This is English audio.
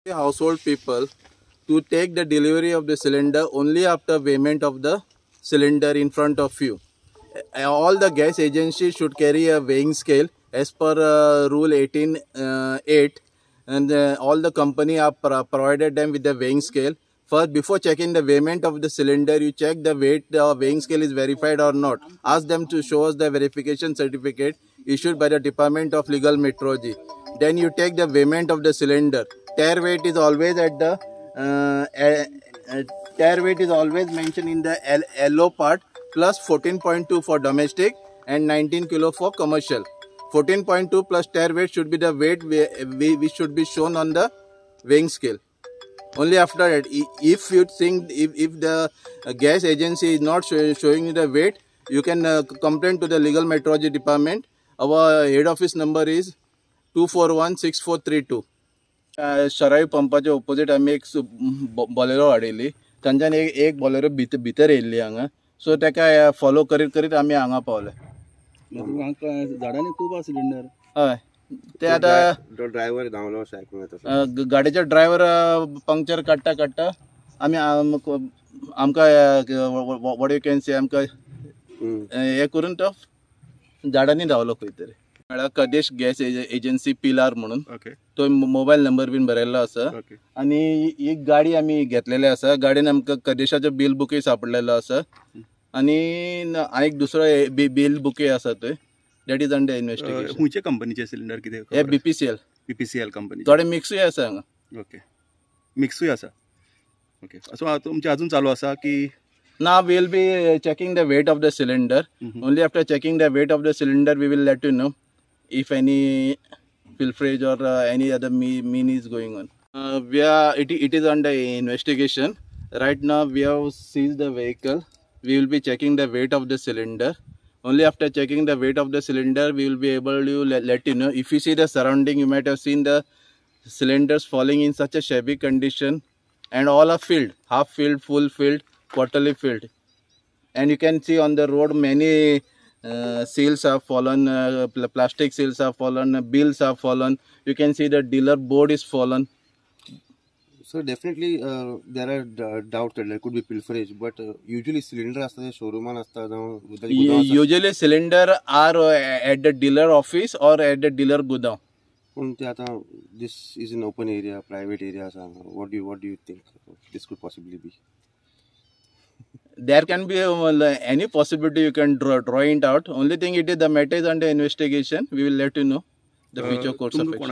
household people to take the delivery of the cylinder only after payment of the cylinder in front of you. All the gas agencies should carry a weighing scale as per rule 18(8), and all the company are provided them with the weighing scale. First, before checking the weighment of the cylinder, you check the weighing scale is verified or not. Ask them to show us the verification certificate issued by the Department of Legal Metrology. Then you take the weighment of the cylinder. Tare weight is always at the tare weight is always mentioned in the LO part, plus 14.2 for domestic and 19 kilo for commercial. 14.2 plus tare weight should be the weight which should be shown on the weighing scale. Only after that, if you think if the gas agency is not showing you the weight, you can complain to the legal metrology department. Our head office number is 2416432. Sharai पंपाच्या opposite आम्ही एक Bolero हाडिल्ली. तांच्यान एक Bolero भितर येयल्ली हांगा. सो ताका follow करीत करीत आमी हांगा पावले. झाडांनी खूब सिलिंडर. हय, ते आता ड्रायव्हर धांवलो गाडीचो ड्रायव्हर पंक्चर काडटा आमी आमकां वॉट यू कॅन से आमकां हे करून तो झाडांनी धांवलो खंय तरी. कदेश गॅस एजन्सी पिलार म्हणून तो मोबाईल नंबर बीन बरयल्लो आसा. आनी ही गाडी आमी घेतलेली आसा. गाडयेन आमकां कदेशाचो बिल बुकय सापडलेलो आसा. आनी एक दुसरो बिल बुकय आसा थंय. That is under investigation. खंयच्या कंपनीचे सिलिंडर कितें? हे बीपीसीएल कंपनी. थोडे मिक्सूय आसा हांगा. ओके, मिक्सूय आसा. ओके, सो तुमचें अजून चालू आसा की? Now we will be checking the weight of the cylinder. Only after checking the weight of the cylinder, we will let you know if any pilferage or any other mean is going on. It is under investigation. Right now we have seized the vehicle. We will be checking the weight of the cylinder. Only after checking the weight of the cylinder, we will be able to let you know. If you see the surrounding, you might have seen the cylinders falling in such a shabby condition, and all are filled, half filled, full filled, quarterly filled. And you can see on the road many seals have fallen, plastic seals have fallen, bills have fallen. You can see the dealer board is fallen. So definitely there are doubts that there could be pilferage, but usually cylinder असतात showroom असतात. Usually cylinder are at the dealer office or at the dealer godown. पण ते आता this is an open area, private area. What do you think this could possibly be? There can be any possibility. You can draw it out. Only thing, it is the matter is under investigation. We will let you know the future course of action.